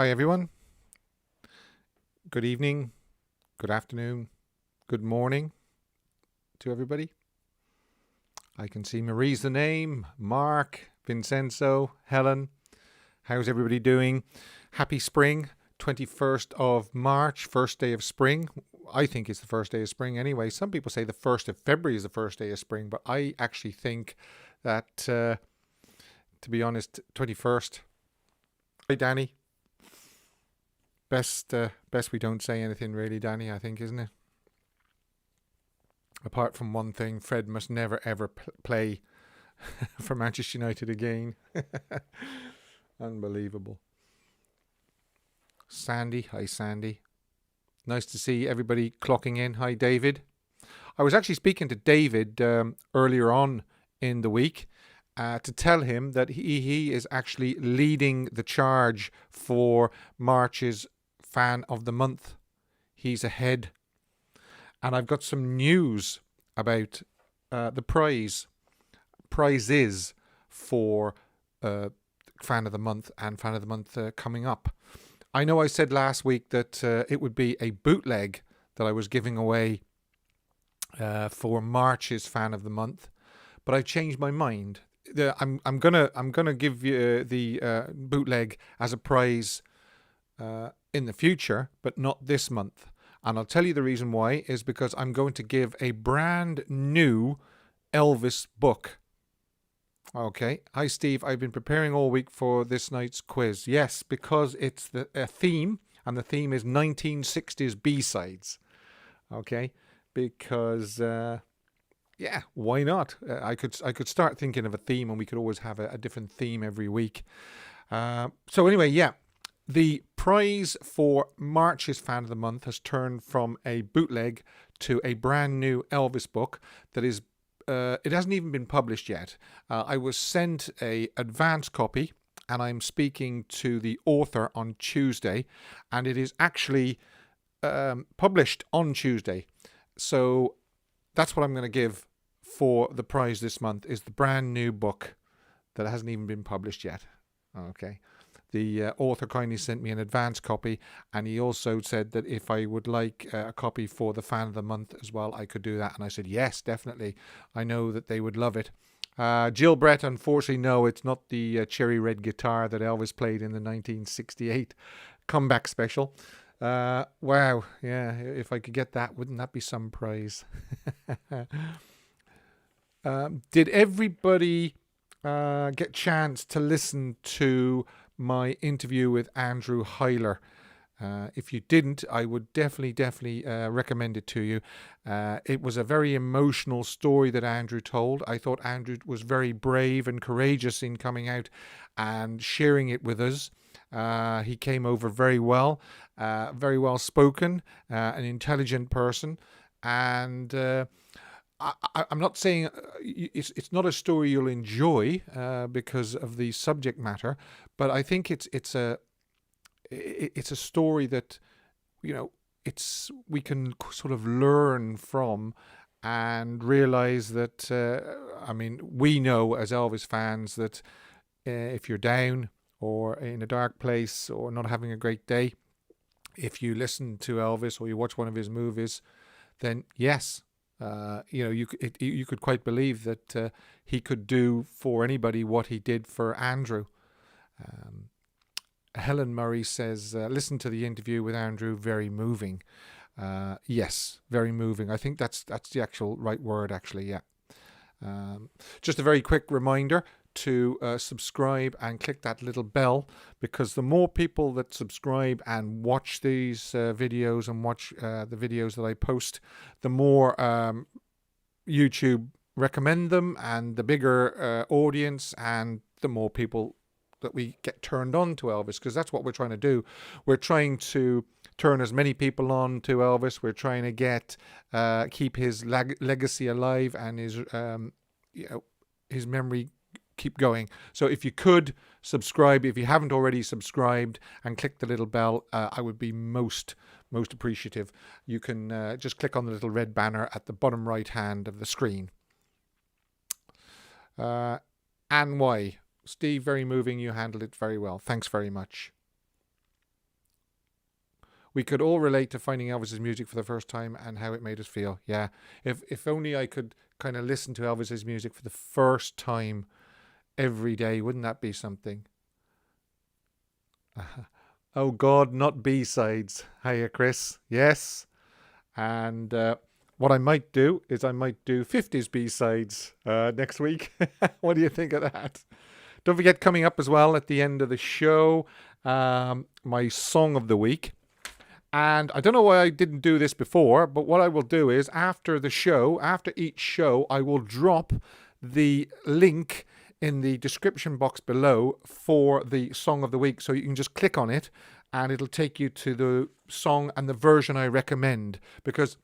Hi everyone. Good evening, good afternoon, good morning to everybody. I can see Marie's the name, Mark, Vincenzo, Helen. How's everybody doing? Happy spring, 21st of March, first day of spring. I think it's the first day of spring anyway. Some people say the 1st of February is the first day of spring, but I actually think that, to be honest, 21st. Hi Danny. Best we don't say anything really, Danny, I think, isn't it? Apart from one thing, Fred must never ever play for Manchester United again. Unbelievable. Sandy, hi Sandy. Nice to see everybody clocking in. Hi David. I was actually speaking to David earlier on in the week to tell him that he is actually leading the charge for March's Fan of the Month. He's ahead. And I've got some news about the prizes for Fan of the Month and Fan of the Month coming up. I know I said last week that it would be a bootleg that I was giving away for March's Fan of the Month, but I've changed my mind. I'm gonna give you the bootleg as a prize in the future, but not this month. And I'll tell you the reason why is because I'm going to give a brand new Elvis book. Okay. Hi, Steve. I've been preparing all week for this night's quiz. Yes, because it's a theme, and the theme is 1960s B-sides. Okay. Because, yeah, why not? I could start thinking of a theme, and we could always have a different theme every week. So anyway, yeah. The prize for March's Fan of the Month has turned from a bootleg to a brand new Elvis book that is, it hasn't even been published yet. I was sent a advance copy, and I'm speaking to the author on Tuesday, and it is actually published on Tuesday. So that's what I'm going to give for the prize this month, is the brand new book that hasn't even been published yet. Okay. The author kindly sent me an advance copy, and he also said that if I would like a copy for the Fan of the Month as well, I could do that. And I said, yes, definitely. I know that they would love it. Jill Brett, unfortunately, no, it's not the cherry red guitar that Elvis played in the 1968 comeback special. Wow, yeah, if I could get that, wouldn't that be some prize? Did everybody get a chance to listen to my interview with Andrew Heiler? If you didn't, I would definitely recommend it to you. It was a very emotional story that Andrew told. I thought Andrew was very brave and courageous in coming out and sharing it with us. He came over very well spoken, an intelligent person, and I'm not saying it's not a story you'll enjoy because of the subject matter, but I think it's a story that, you know, we can sort of learn from and realize that I mean, we know as Elvis fans that if you're down or in a dark place or not having a great day, if you listen to Elvis or you watch one of his movies, then yes. You know, you could quite believe that he could do for anybody what he did for Andrew. Helen Murray says, listen to the interview with Andrew, very moving. Yes, very moving. I think that's the actual right word, actually, yeah. Just a very quick reminder to subscribe and click that little bell, because the more people that subscribe and watch these videos and watch the videos that I post, the more YouTube recommend them, and the bigger audience and the more people that we get turned on to Elvis, because that's what we're trying to do. We're trying to turn as many people on to Elvis. We're trying to get keep his legacy alive and his you know, his memory keep going. So if you could subscribe, if you haven't already subscribed, and click the little bell, I would be most appreciative. You can just click on the little red banner at the bottom right hand of the screen. And why? Steve, very moving. You handled it very well. Thanks very much. We could all relate to finding Elvis's music for the first time and how it made us feel. Yeah. If only I could kind of listen to Elvis's music for the first time every day. Wouldn't that be something? Oh God, not B-sides. Hiya, Chris. Yes. And what I might do is I might do 50s B-sides next week. What do you think of that? Don't forget, coming up as well at the end of the show, my song of the week. And I don't know why I didn't do this before, but what I will do is after the show, after each show, I will drop the link in the description box below for the song of the week. So you can just click on it and it'll take you to the song and the version I recommend, because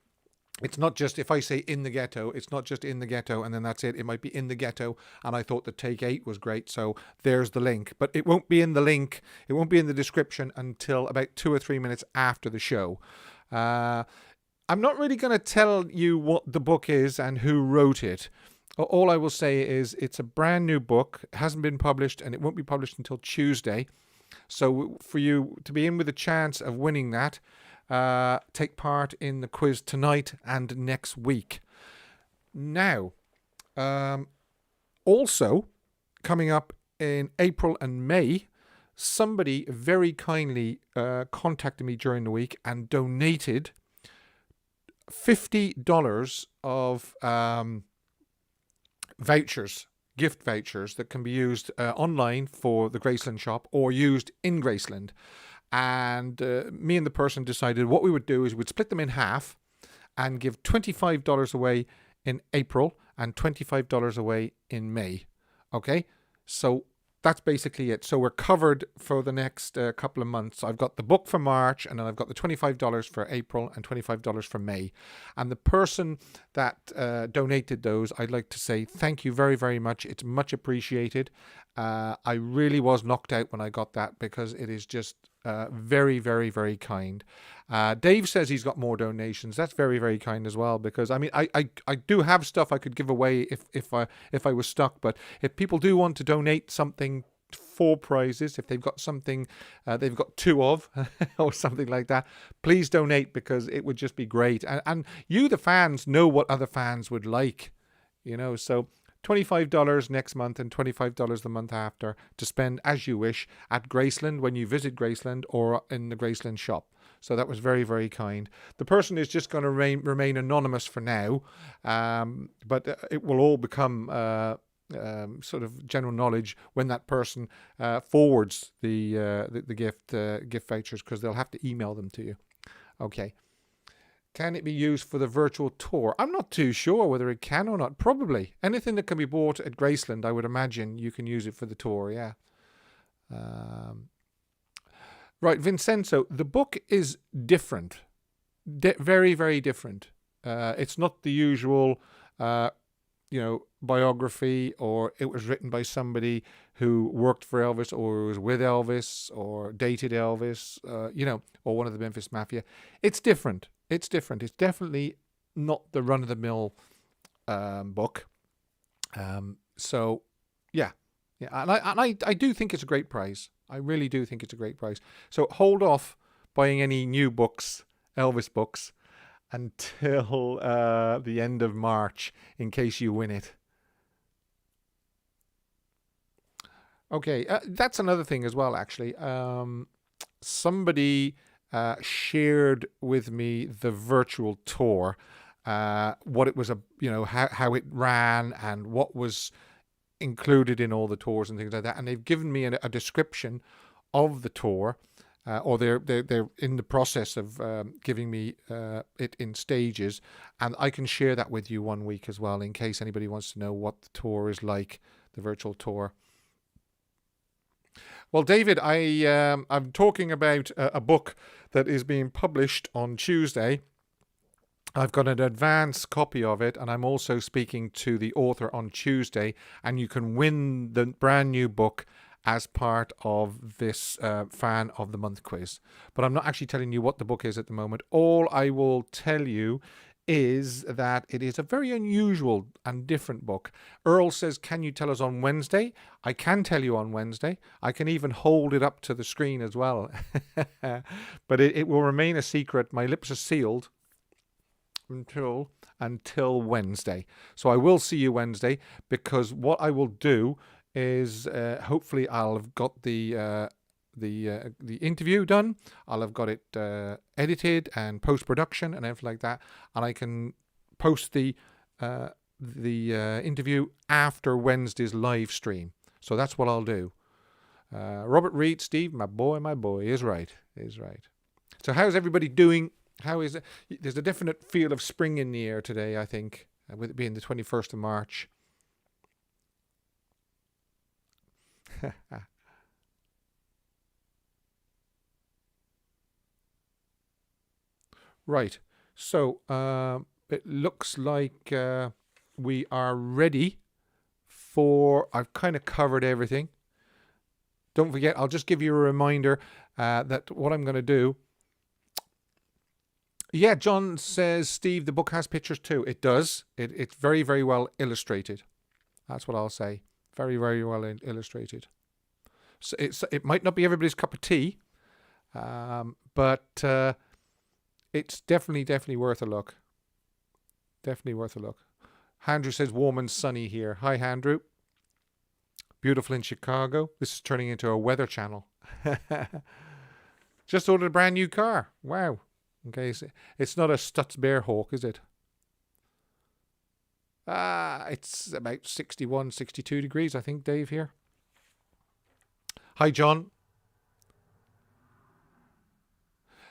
it's not just, if I say In the Ghetto, it's not just In the Ghetto and then that's it. It might be In the Ghetto and I thought that Take 8 was great, so there's the link. But it won't be in the link, it won't be in the description until about 2 or 3 minutes after the show. I'm not really going to tell you what the book is and who wrote it. All I will say is it's a brand new book. It hasn't been published and it won't be published until Tuesday. So for you to be in with a chance of winning that, take part in the quiz tonight and next week. Now, also coming up in April and May, somebody very kindly contacted me during the week and donated $50 of vouchers, gift vouchers that can be used online for the Graceland shop or used in Graceland. And me and the person decided what we would do is we'd split them in half and give $25 away in April and $25 away in May. Okay, so that's basically it. So we're covered for the next couple of months. I've got the book for March and then I've got the $25 for April and $25 for May. And the person that donated those, I'd like to say thank you very, very much. It's much appreciated. I really was knocked out when I got that because it is just very, very, very kind. Dave says he's got more donations. That's very, very kind as well, because I mean, I do have stuff I could give away if I was stuck. But if people do want to donate something for prizes, if they've got something they've got two of or something like that, please donate, because it would just be great. And you, the fans, know what other fans would like, you know. So $25 next month and $25 the month after to spend as you wish at Graceland when you visit Graceland or in the Graceland shop. So that was very, very kind. The person is just going to remain anonymous for now, but it will all become sort of general knowledge when that person forwards the gift vouchers, because they'll have to email them to you. Okay. Can it be used for the virtual tour? I'm not too sure whether it can or not. Probably. Anything that can be bought at Graceland, I would imagine you can use it for the tour, yeah. Right, Vincenzo, the book is different. Very, very different. It's not the usual, biography, or it was written by somebody who worked for Elvis or was with Elvis or dated Elvis, or one of the Memphis Mafia. It's different. It's different. It's definitely not the run-of-the-mill book. So, yeah. And I do think it's a great prize. I really do think it's a great prize. So hold off buying any new books, Elvis books, until the end of March in case you win it. Okay, that's another thing as well, actually. Somebody shared with me the virtual tour, what it was, how it ran and what was included in all the tours and things like that. And they've given me a description of the tour, or they're in the process of giving me it in stages, and I can share that with you one week as well in case anybody wants to know what the tour is like, the virtual tour. Well, David, I'm talking about a book that is being published on Tuesday. I've got an advance copy of it, and I'm also speaking to the author on Tuesday, and you can win the brand new book as part of this Fan of the Month quiz. But I'm not actually telling you what the book is at the moment. All I will tell you is that it is a very unusual and different book. Earl says, can you tell us on Wednesday? I can tell you on Wednesday. I can even hold it up to the screen as well. But it will remain a secret. My lips are sealed until Wednesday. So I will see you Wednesday, because what I will do is hopefully I'll have got the interview done. I'll have got it edited and post-production and everything like that, and I can post the interview after Wednesday's live stream. So that's what I'll do. Robert Reed, Steve, my boy is right. So how's everybody doing? How is it? There's a definite feel of spring in the air today, I think, with it being the 21st of March. Right, so it looks like we are ready for, I've kind of covered everything. Don't forget, I'll just give you a reminder that what I'm going to do. Yeah, John says, Steve, the book has pictures too. It does. It's very, very well illustrated. That's what I'll say. Very, very well illustrated. So it might not be everybody's cup of tea, but it's definitely worth a look. Definitely worth a look. Andrew says, warm and sunny here. Hi, Andrew. Beautiful in Chicago. This is turning into a weather channel. Just ordered a brand new car. Wow. Okay, so it's not a Stutz Bearhawk, is it? It's about 61, 62 degrees, I think, Dave, here. Hi, John.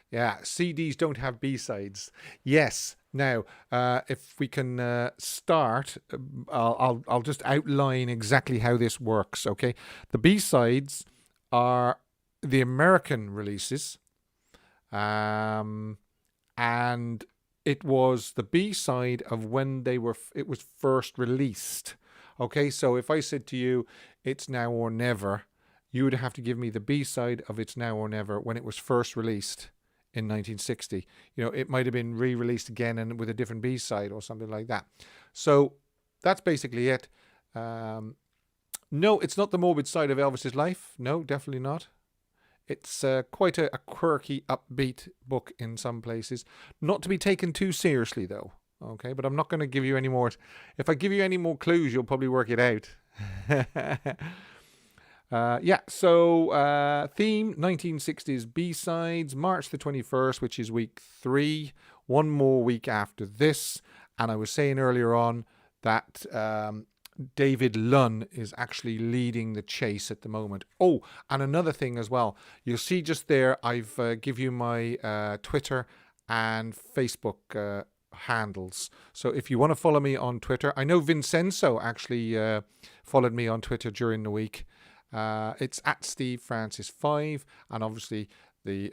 Yeah, CDs don't have B-sides. Yes. Now, if we can start, I'll just outline exactly how this works, okay? The B-sides are the American releases, and it was the B-side of when it was first released. Okay, so if I said to you, It's Now or Never, you would have to give me the B-side of It's Now or Never when it was first released in 1960. You know, it might have been re-released again and with a different B-side or something like that. So that's basically it. No, it's not the morbid side of Elvis's life. No, definitely not. It's quite a quirky, upbeat book in some places. Not to be taken too seriously, though. Okay, but I'm not going to give you any more. If I give you any more clues, you'll probably work it out. So theme 1960s B-sides, March the 21st, which is week 3. One more week after this. And I was saying earlier on that David Lunn is actually leading the chase at the moment. Oh, and another thing as well. You'll see just there, I've give you my Twitter and Facebook handles. So if you want to follow me on Twitter, I know Vincenzo actually followed me on Twitter during the week. It's at Steve Francis 5, and obviously the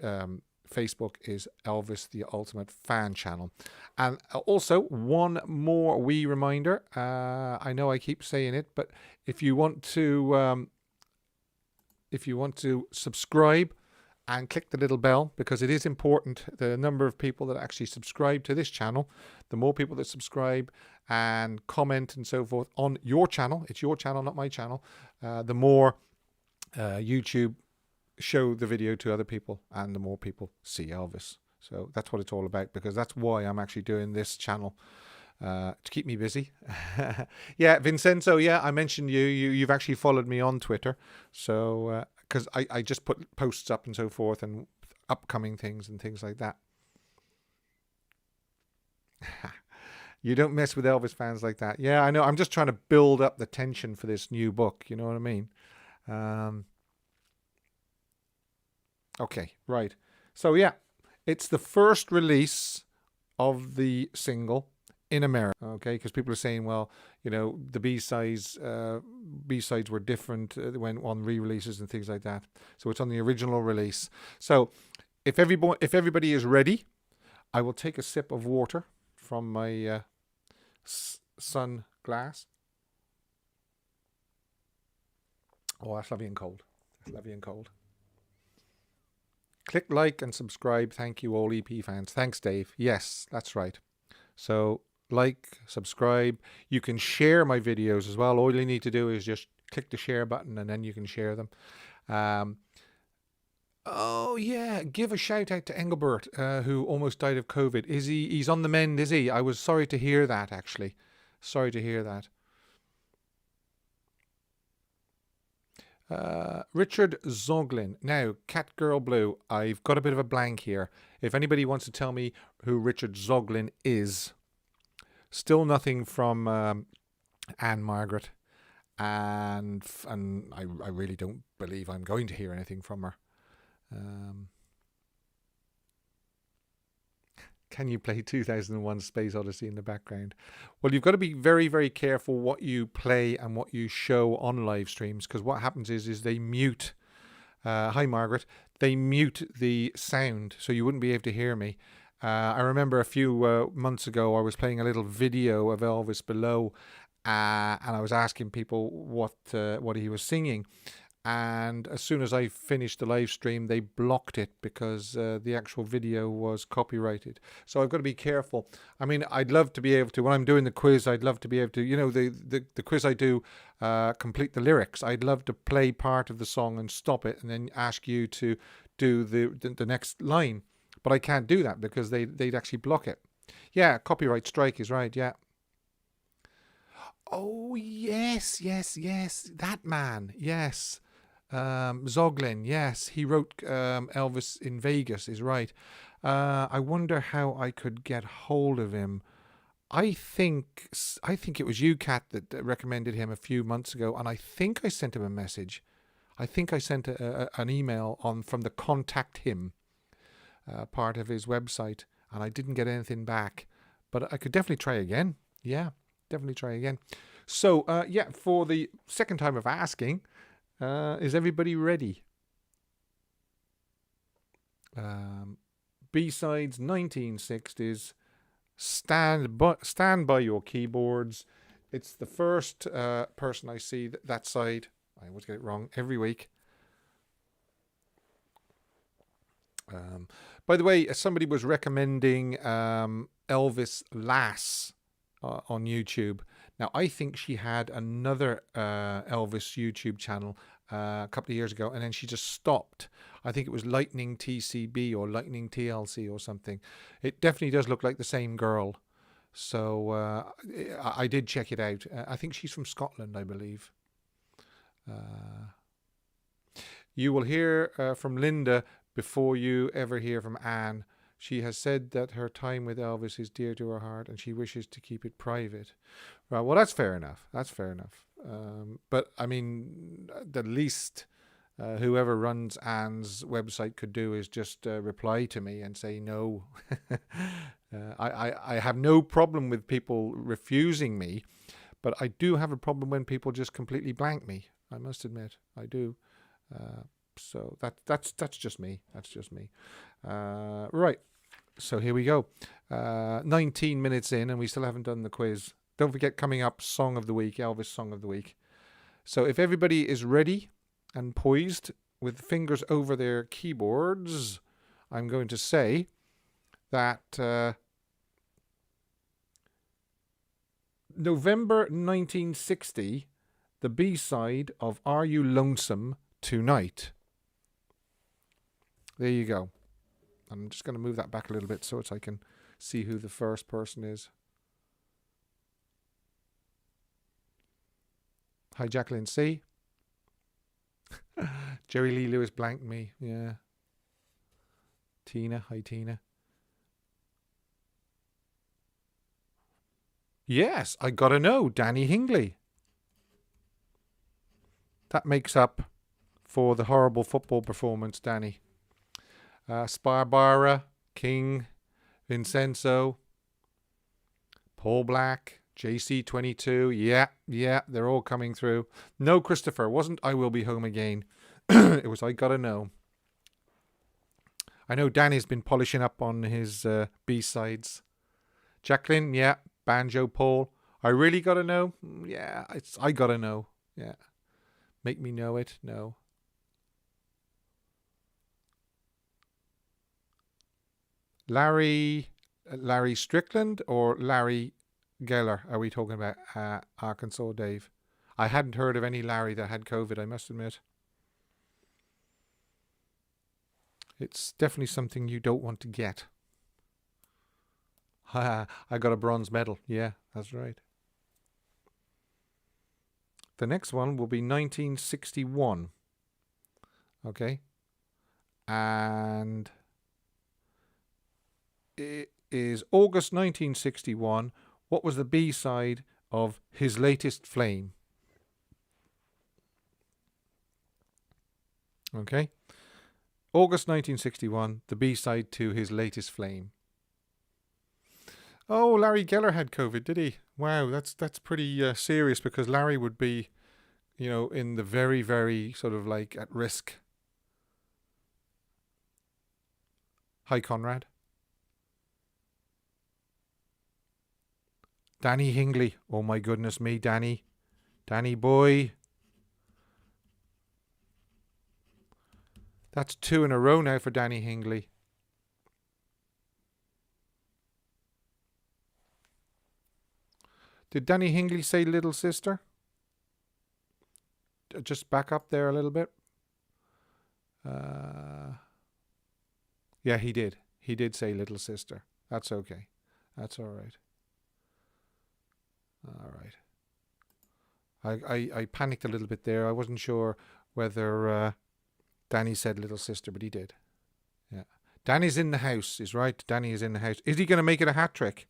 Facebook is Elvis the Ultimate Fan Channel. And also one more wee reminder. I know I keep saying it, but if you want to subscribe and click the little bell, because it is important, the number of people that actually subscribe to this channel, the more people that subscribe and comment and so forth on your channel, it's your channel, not my channel, the more YouTube show the video to other people, and the more people see Elvis. So that's what it's all about, because that's why I'm actually doing this channel, to keep me busy. Yeah, Vincenzo, yeah, I mentioned you've actually followed me on Twitter, so because I just put posts up and so forth, and upcoming things and things like that. You don't mess with Elvis fans like that. Yeah, I know. I'm just trying to build up the tension for this new book. You know what I mean? Okay, right. So yeah, it's the first release of the single in America. Okay, because people are saying, well, you know, the B-sides were different when on re-releases and things like that. So it's on the original release. So if everybody is ready, I will take a sip of water from my sun glass. Oh, that's lovely and cold. That's lovely and cold. Click like and subscribe. Thank you, all EP fans. Thanks, Dave. Yes, that's right. So like, subscribe. You can share my videos as well. All you need to do is just click the share button and then you can share them. Um, oh yeah, give a shout out to Engelbert, who almost died of COVID. He's on the mend, is he? I was sorry to hear that, actually. Sorry to hear that. Richard Zoglin. Now, Cat Girl Blue, I've got a bit of a blank here. If anybody wants to tell me who Richard Zoglin is, still nothing from Anne Margaret, and I really don't believe I'm going to hear anything from her. Can you play 2001 Space Odyssey in the background? Well, you've got to be very, very careful what you play and what you show on live streams, because what happens is they mute. Hi, Margaret. They mute the sound, so you wouldn't be able to hear me. I remember a few months ago, I was playing a little video of Elvis below, and I was asking people what he was singing. And as soon as I finished the live stream, they blocked it because the actual video was copyrighted. So I've got to be careful. I mean, I'd love to be able to, when I'm doing the quiz, I'd love to be able to, the quiz I do, complete the lyrics. I'd love to play part of the song and stop it and then ask you to do the next line. But I can't do that because they'd actually block it. Yeah, copyright strike is right, yeah. Oh, yes. That man, yes. Zoglin, yes, he wrote Elvis in Vegas, is right. I wonder how I could get hold of him. I think it was you, Kat, that recommended him a few months ago, and I think I sent him a message. I think I sent an email from the contact him part of his website, and I didn't get anything back. But I could definitely try again. Yeah, definitely try again. So, for the second time of asking, is everybody ready? B-sides 1960s. Stand by your keyboards. It's the first person I see that side. I always get it wrong every week. By the way, somebody was recommending Elvis Lass on YouTube. Now, I think she had another Elvis YouTube channel a couple of years ago, and then she just stopped. I think it was Lightning TCB or Lightning TLC or something. It definitely does look like the same girl. So I did check it out. I think she's from Scotland, I believe. You will hear from Linda before you ever hear from Anne. She has said that her time with Elvis is dear to her heart and she wishes to keep it private. Right, well, that's fair enough. But, I mean, the least whoever runs Anne's website could do is just reply to me and say no. I have no problem with people refusing me, but I do have a problem when people just completely blank me. I must admit, I do. So that's just me. That's just me. Right. So here we go. 19 minutes in and we still haven't done the quiz. Don't forget, coming up, Song of the Week, Elvis Song of the Week. So if everybody is ready and poised with fingers over their keyboards, I'm going to say that November 1960, the B-side of Are You Lonesome Tonight? There you go. I'm just going to move that back a little bit so I can see who the first person is. Hi, Jacqueline C. Jerry Lee Lewis blanked me. Yeah. Tina. Hi, Tina. Yes, I gotta know. Danny Hingley. That makes up for the horrible football performance, Danny. Sparbara, King, Vincenzo, Paul Black, JC22. Yeah, they're all coming through. No, Christopher, wasn't I Will Be Home Again. It was I Gotta Know. I know Danny's been polishing up on his B-sides. Jacqueline, yeah. Banjo Paul. I Really Gotta Know. Yeah, it's I Gotta Know. Yeah. Make Me Know It. No. Larry Larry Strickland or Larry Geller are we talking about? Arkansas Dave. I hadn't heard of any Larry that had COVID, I must admit. It's definitely something you don't want to get. I got a bronze medal. Yeah, that's right. The next one will be 1961. Okay. And it is August 1961. What was the B-side of His Latest Flame? Okay. August 1961, the B-side to His Latest Flame. Oh, Larry Geller had COVID, did he? Wow, that's pretty serious, because Larry would be, in the very, very sort of like at risk. Hi, Conrad. Danny Hingley. Oh my goodness me, Danny. Danny boy. That's 2 in a row now for Danny Hingley. Did Danny Hingley say Little Sister? Just back up there a little bit. Yeah, he did. He did say Little Sister. That's okay. That's all right. All right. I panicked a little bit there. I wasn't sure whether Danny said Little Sister, but he did. Yeah. Danny's in the house, is right. Danny is in the house. Is he going to make it a hat trick?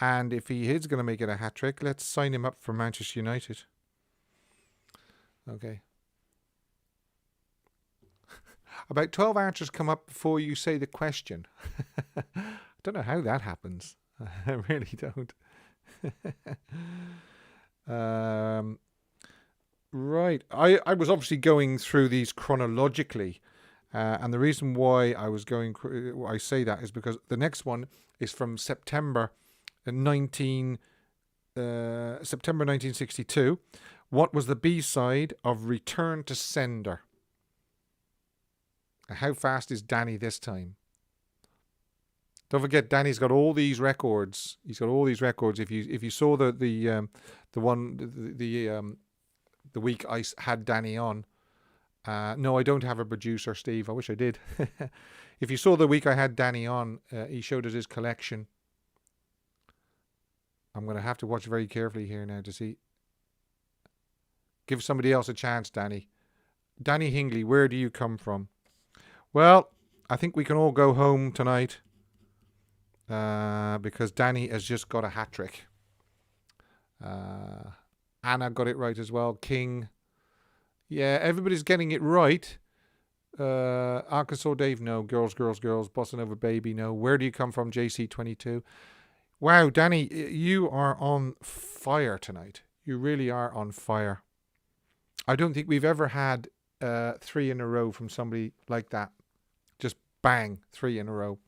And if he is going to make it a hat trick, let's sign him up for Manchester United. Okay. About 12 answers come up before you say the question. I don't know how that happens. I really don't. Right. I was obviously going through these chronologically. And the reason why I say that is because the next one is from September 1962. What was the B-side of Return to Sender? How fast is Danny this time? Don't forget, Danny's got all these records. He's got all these records. If you saw the week I had Danny on. No, I don't have a producer, Steve. I wish I did. If you saw the week I had Danny on, he showed us his collection. I'm going to have to watch very carefully here now to see. Give somebody else a chance, Danny. Danny Hingley, where do you come from? Well, I think we can all go home tonight because Danny has just got a hat trick. Anna got it right as well. King. Yeah, everybody's getting it right. Arkansas Dave, no. Girls, girls, girls. Bossa Nova Baby, no. Where do you come from, JC22? Wow, Danny, you are on fire tonight. You really are on fire. I don't think we've ever had 3 in a row from somebody like that. Just bang, 3 in a row.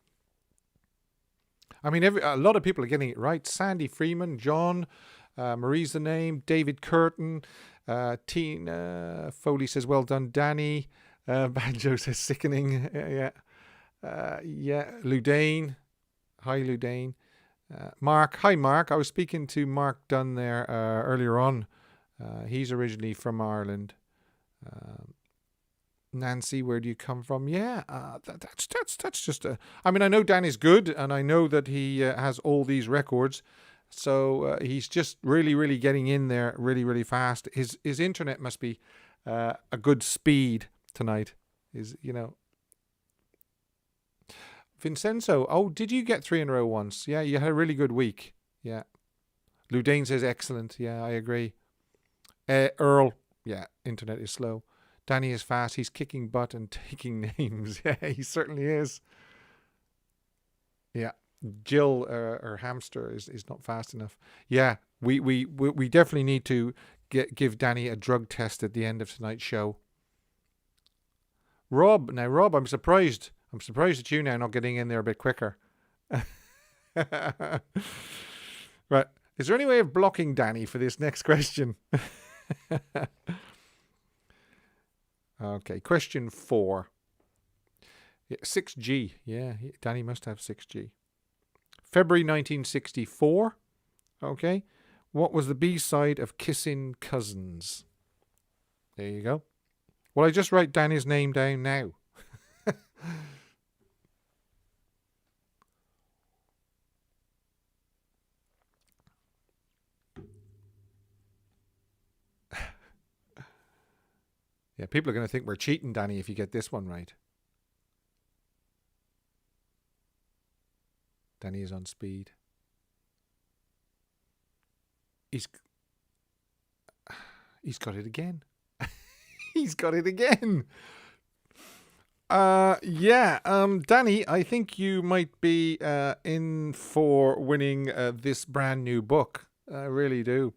I mean, a lot of people are getting it right. Sandy Freeman, John, Marie's the name, David Curtin, Tina Foley says, well done, Danny. Banjo says, sickening. Yeah. Ludane. Hi, Ludane. Mark. Hi, Mark. I was speaking to Mark Dunn there earlier on. He's originally from Ireland. Nancy, where do you come from? Yeah, that's just a... I mean, I know Danny's good, and I know that he has all these records. So he's just really, really getting in there really, really fast. His internet must be a good speed tonight. Vincenzo, oh, did you get 3 in a row once? Yeah, you had a really good week. Yeah. Ludane says excellent. Yeah, I agree. Earl, yeah, internet is slow. Danny is fast. He's kicking butt and taking names. Yeah, he certainly is. Yeah. Jill or Hamster is not fast enough. Yeah, we definitely need to give Danny a drug test at the end of tonight's show. Rob, I'm surprised. I'm surprised at you now not getting in there a bit quicker. Right. Is there any way of blocking Danny for this next question? Okay, question 4. 6G. Yeah, Danny must have 6G. February 1964. Okay. What was the B-side of Kissing Cousins? There you go. Well, I just write Danny's name down now. Yeah, people are going to think we're cheating, Danny, if you get this one right. Danny is on speed. He's got it again. He's got it again. Danny, I think you might be in for winning this brand new book. I really do.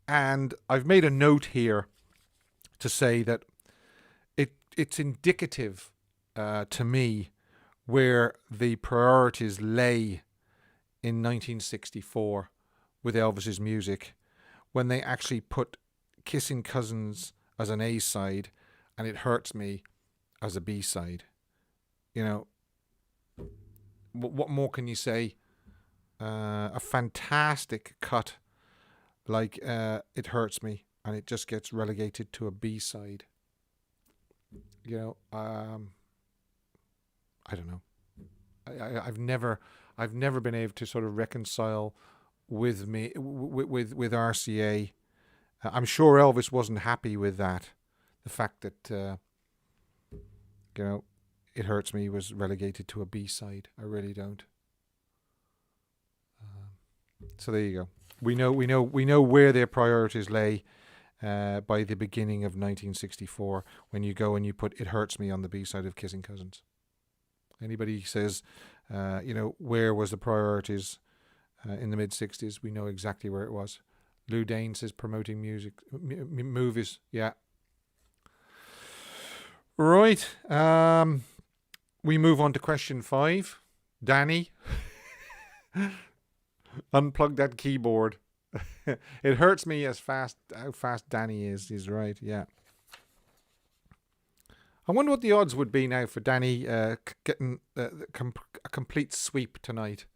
And I've made a note here to say that it's indicative to me where the priorities lay in 1964 with Elvis's music when they actually put Kissing Cousins as an A-side and It Hurts Me as a B-side. You know, what more can you say? A fantastic cut like It Hurts Me, and it just gets relegated to a B-side. You know, I don't know. I've never been able to sort of reconcile with RCA. I'm sure Elvis wasn't happy with that. The fact that It Hurts Me was relegated to a B-side. I really don't. So there you go. We know where their priorities lay by the beginning of 1964 when you go and you put It Hurts Me on the B-side of Kissing Cousins. Anybody says, where was the priorities in the mid-60s? We know exactly where it was. Lou Dane says promoting music, movies. Yeah. Right. We move on to question 5. Danny. Unplug that keyboard. It hurts me how fast Danny is. He's right, yeah. I wonder what the odds would be now for Danny getting a complete sweep tonight.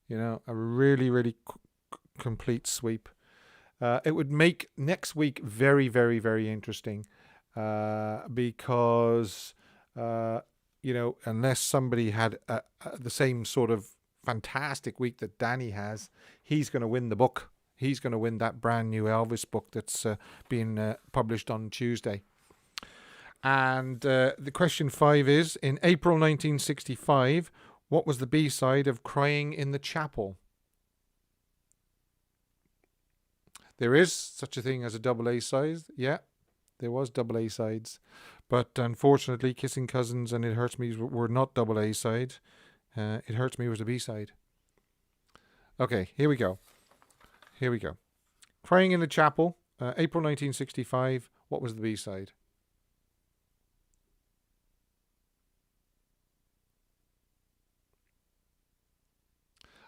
You know, a really, really complete sweep. It would make next week very, very, very interesting because, unless somebody had the same sort of fantastic week that Danny has, he's going to win the book. He's going to win that brand new Elvis book that's being published on Tuesday. And the question 5 is, in April 1965, what was the B-side of Crying in the Chapel? There is such a thing as a double A-side. Yeah, there was double A-sides. But unfortunately, Kissing Cousins and It Hurts Me were not double A-sides. It Hurts Me was a B-side. Okay, here we go. Crying in the Chapel, April 1965. What was the B-side?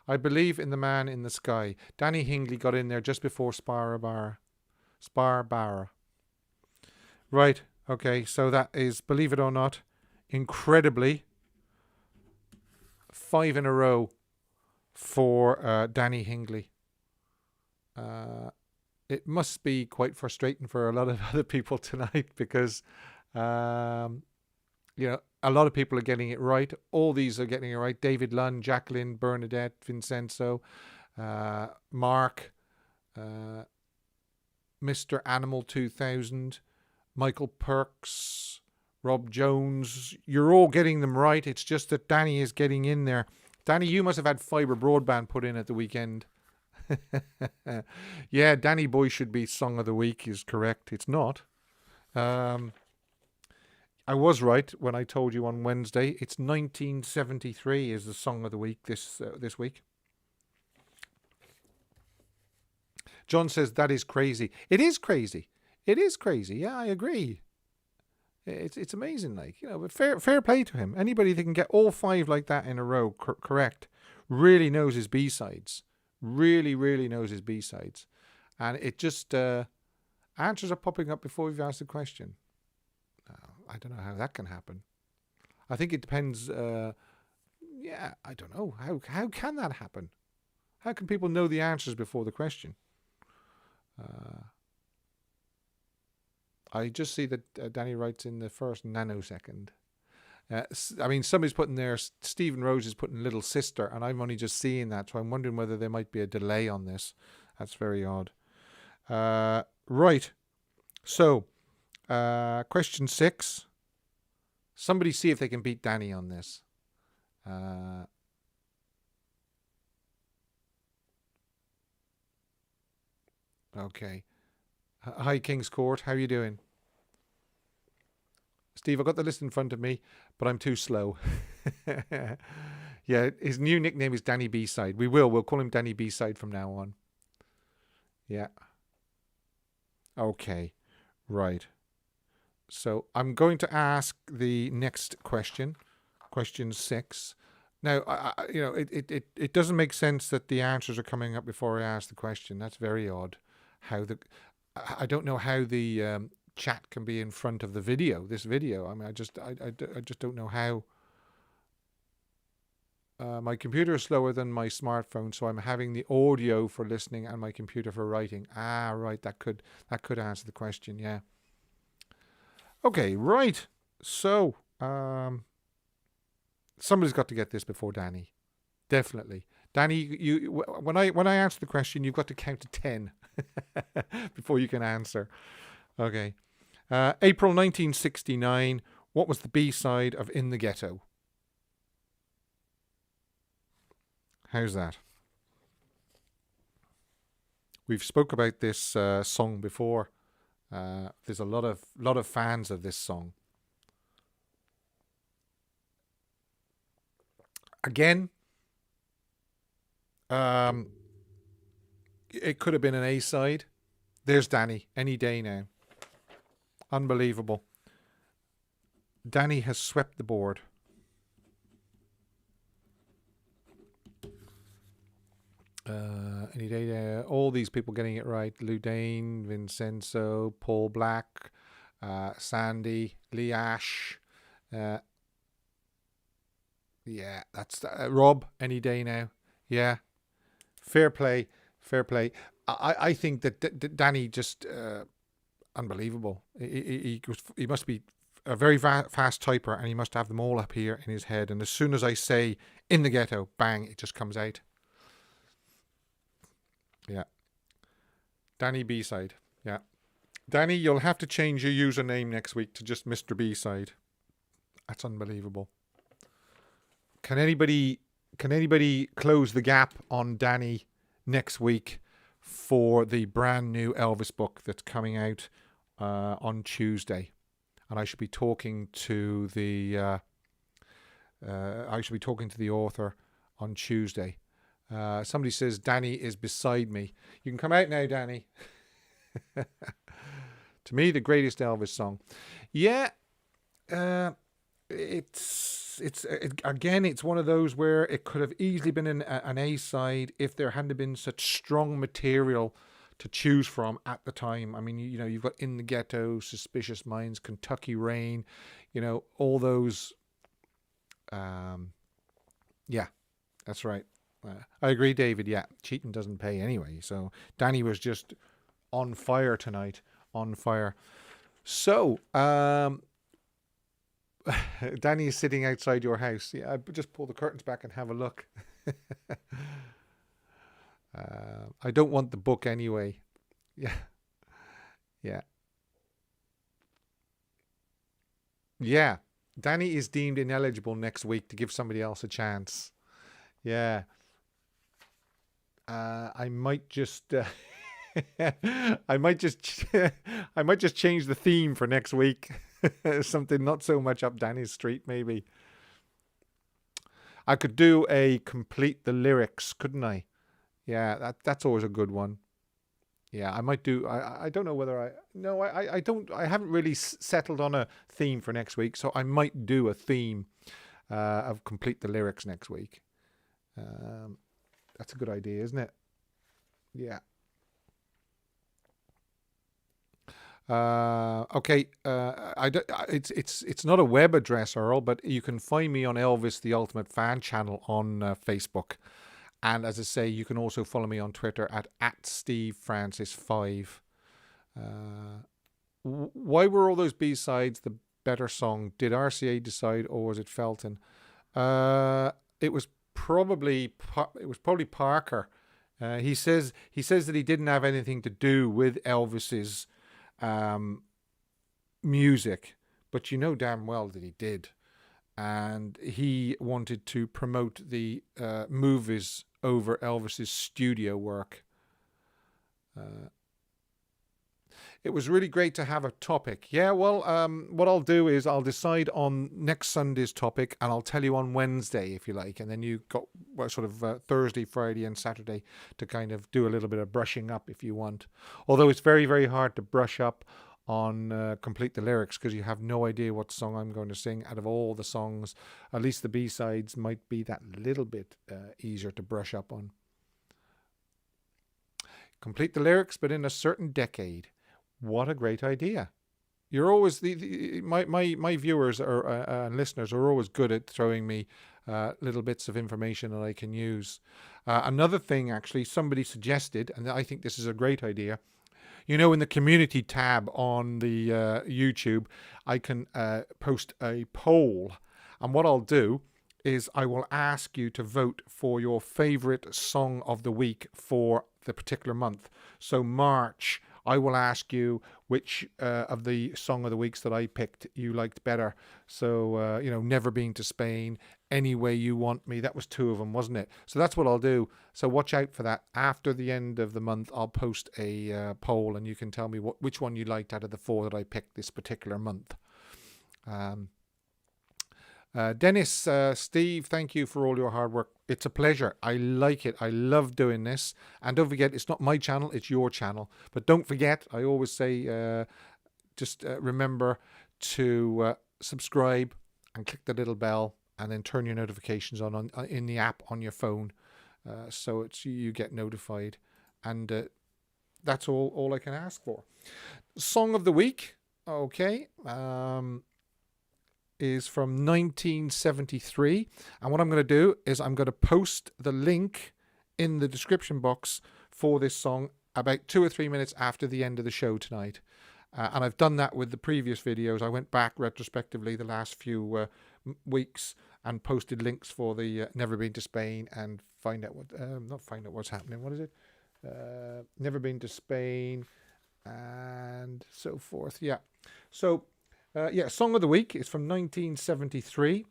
I Believe in the Man in the Sky. Danny Hingley got in there just before Sparbara. Right, okay, so that is, believe it or not, incredibly 5 in a row for Danny Hingley. It must be quite frustrating for a lot of other people tonight because, a lot of people are getting it right. All these are getting it right. David Lunn, Jacqueline, Bernadette, Vincenzo, Mark, Mr. Animal 2000, Michael Perks, Rob Jones. You're all getting them right. It's just that Danny is getting in there. Danny, you must have had fibre broadband put in at the weekend. Yeah, Danny Boy should be Song of the Week is correct. It's not. I was right when I told you on Wednesday. It's 1973 is the Song of the Week this week. John says that is crazy. It is crazy. Yeah, I agree. It's amazing, but fair play to him. Anybody that can get all 5 like that in a row correct really knows his B-sides. Really, really knows his B-sides. And it just answers are popping up before we've asked the question. I don't know how that can happen. I think it depends Yeah, I don't know. How can that happen? How can people know the answers before the question? I just see that Danny writes in the first nanosecond. I mean, somebody's putting there, Stephen Rose is putting little sister, and I'm only just seeing that, so I'm wondering whether there might be a delay on this. That's very odd. Right. So, question 6. Somebody see if they can beat Danny on this. Okay. Hi, King's Court. How are you doing? Steve, I've got the list in front of me, but I'm too slow. Yeah, his new nickname is Danny B-Side. We'll call him Danny B-Side from now on. Yeah. Okay. Right. So I'm going to ask the next question, question 6. Now, it doesn't make sense that the answers are coming up before I ask the question. That's very odd. I don't know how the chat can be in front of the video. This video. I mean, I just don't know how. My computer is slower than my smartphone, so I'm having the audio for listening and my computer for writing. Ah, right. That could answer the question. Yeah. Okay. Right. So, somebody's got to get this before Danny. Definitely. Danny, when I answer the question, you've got to count to 10 before you can answer. Okay. April 1969. What was the B-side of In the Ghetto? How's that? We've spoke about this song before. There's a lot of fans of this song. Again, it could have been an A-side. There's Danny. Any day now. Unbelievable. Danny has swept the board. Any day now. All these people getting it right. Ludane, Vincenzo, Paul Black, Sandy, Lee Ash. Yeah, that's Rob. Any day now. Yeah. Fair play. I think that Danny just unbelievable. He must be a very fast typer, and he must have them all up here in his head. And as soon as I say In the Ghetto, bang, it just comes out. Yeah. Danny B-Side. Yeah. Danny, you'll have to change your username next week to just Mr. B-Side. That's unbelievable. Can anybody close the gap on Danny next week for the brand new Elvis book that's coming out on Tuesday? And I should be talking to the author on Tuesday. Somebody says Danny is beside me. You can come out now, Danny. To me, the greatest Elvis song. Yeah, it's one of those where it could have easily been an A-side if there hadn't been such strong material to choose from at the time. I mean, you've got In the Ghetto, Suspicious Minds, Kentucky Rain, all those. Yeah, that's right. I agree, David. Yeah, cheating doesn't pay anyway. So Danny was just on fire tonight. On fire. So, Danny is sitting outside your house. Yeah, I just pull the curtains back and have a look. I don't want the book anyway. Yeah. Yeah. Yeah. Danny is deemed ineligible next week to give somebody else a chance. Yeah. I might just I might just change the theme for next week. Something not so much up Danny's street, maybe. I could do a complete the lyrics, couldn't I? Yeah, that's always a good one. Yeah, I might do. I don't know whether I don't. I haven't really settled on a theme for next week, so I might do a theme of complete the lyrics next week. That's a good idea, isn't it? Yeah. Okay, it's not a web address, Earl, but you can find me on Elvis the Ultimate Fan channel on Facebook. And as I say, you can also follow me on Twitter at SteveFrancis5. Why were all those B-sides the better song? Did RCA decide, or was it Felton? It was probably Parker. He says that he didn't have anything to do with Elvis's music, but you know damn well that he did, and he wanted to promote the movies over Elvis's studio work. It was really great to have a topic. Yeah, well, what I'll do is I'll decide on next Sunday's topic, and I'll tell you on Wednesday, if you like. And then you got sort of Thursday, Friday, and Saturday to kind of do a little bit of brushing up if you want. Although it's very, very hard to brush up on Complete the Lyrics, because you have no idea what song I'm going to sing. Out of all the songs, at least the B-sides might be that little bit easier to brush up on. Complete the Lyrics, but in a certain decade. What a great idea. You're always my viewers and listeners are always good at throwing me little bits of information that I can use. Another thing, actually, somebody suggested, and I think this is a great idea. You know, in the community tab on the YouTube, I can post a poll. And what I'll do is I will ask you to vote for your favorite song of the week for the particular month. So March, I will ask you which of the song of the weeks that I picked you liked better. So, Never Been to Spain, Any Way You Want Me. That was 2 of them, wasn't it? So that's what I'll do. So watch out for that. After the end of the month, I'll post a poll, and you can tell me which one you liked out of the 4 that I picked this particular month. Dennis, Steve, thank you for all your hard work. It's a pleasure. I like it. I love doing this. And don't forget, it's not my channel, it's your channel. But don't forget, I always say, just remember to subscribe and click the little bell, and then turn your notifications on in the app on your phone, so you get notified. And that's all I can ask for. Song of the week, okay. Is from 1973, and what I'm going to do is I'm going to post the link in the description box for this song about 2 or 3 minutes after the end of the show tonight. And I've done that with the previous videos. I went back retrospectively the last few weeks and posted links for the Never Been to Spain and find out what's happening. What is it? Never Been to Spain and so forth. Yeah. So Song of the Week is from 1973.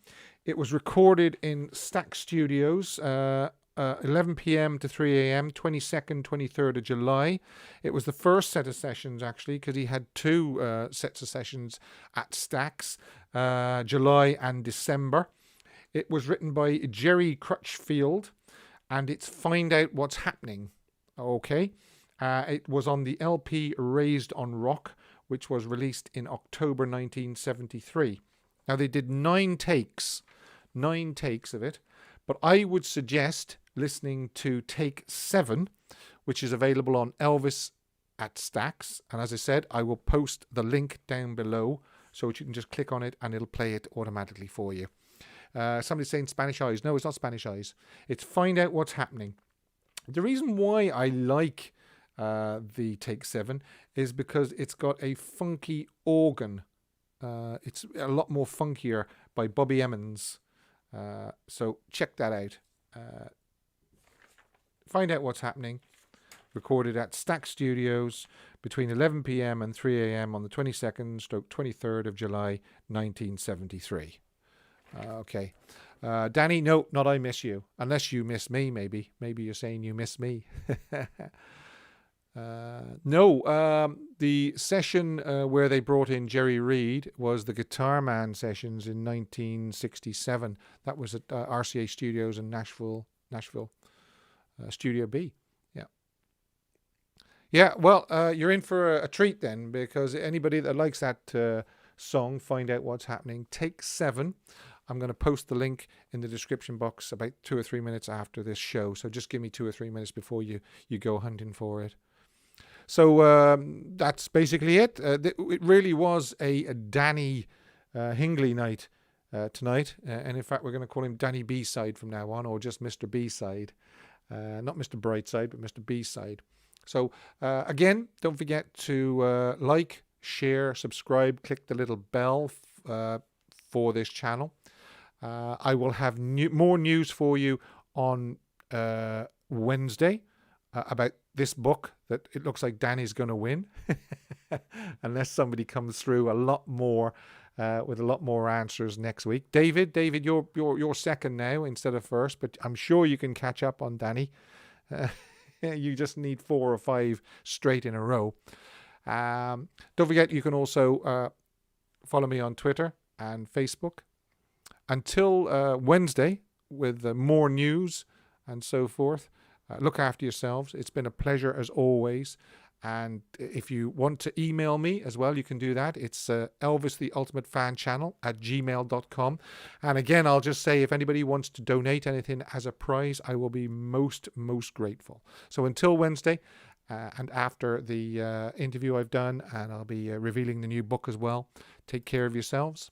It was recorded in Stack Studios, 11 p.m. to 3 a.m., 22nd, 23rd of July. It was the first set of sessions, actually, because he had 2 sets of sessions at Stack's, July and December. It was written by Jerry Crutchfield, and it's Find Out What's Happening. Okay. It was on the LP Raised on Rock, which was released in October 1973. Now, they did 9 takes of it, but I would suggest listening to take 7, which is available on Elvis at Stax. And as I said, I will post the link down below so that you can just click on it and it'll play it automatically for you. Somebody's saying Spanish Eyes. No, it's not Spanish Eyes. It's Find Out What's Happening. The reason why I like the Take 7 is because it's got a funky organ. It's a lot more funkier by Bobby Emmons. So check that out. Find Out What's Happening. Recorded at Stack Studios between 11 p.m. and 3 a.m. on the 22nd/23rd of July 1973. Okay. Danny, no, not I Miss You. Unless you miss me, maybe. Maybe you're saying you miss me. No, the session where they brought in Jerry Reed was the Guitar Man sessions in 1967. That was at RCA Studios in Nashville, Studio B. Yeah, well, you're in for a treat then, because anybody that likes that song, Find Out What's Happening, Take 7. I'm going to post the link in the description box about 2 or 3 minutes after this show. So just give me 2 or 3 minutes before you go hunting for it. So that's basically it. It really was a Danny Hingley night tonight. And in fact, we're going to call him Danny B-side from now on, or just Mr. B-side. Not Mr. Brightside, but Mr. B-side. So again, don't forget to like, share, subscribe, click the little bell for this channel. I will have more news for you on Wednesday about this book that it looks like Danny's going to win, unless somebody comes through a lot more with a lot more answers next week. David, you're second now instead of first, but I'm sure you can catch up on Danny. You just need 4 or 5 straight in a row. Don't forget, you can also follow me on Twitter and Facebook. Until Wednesday with more news and so forth, look after yourselves. It's been a pleasure as always. And if you want to email me as well, you can do that. It's Elvis the Ultimate Fan Channel at gmail.com. And again, I'll just say, if anybody wants to donate anything as a prize, I will be most grateful. So until Wednesday, and after the interview I've done, and I'll be revealing the new book as well, take care of yourselves.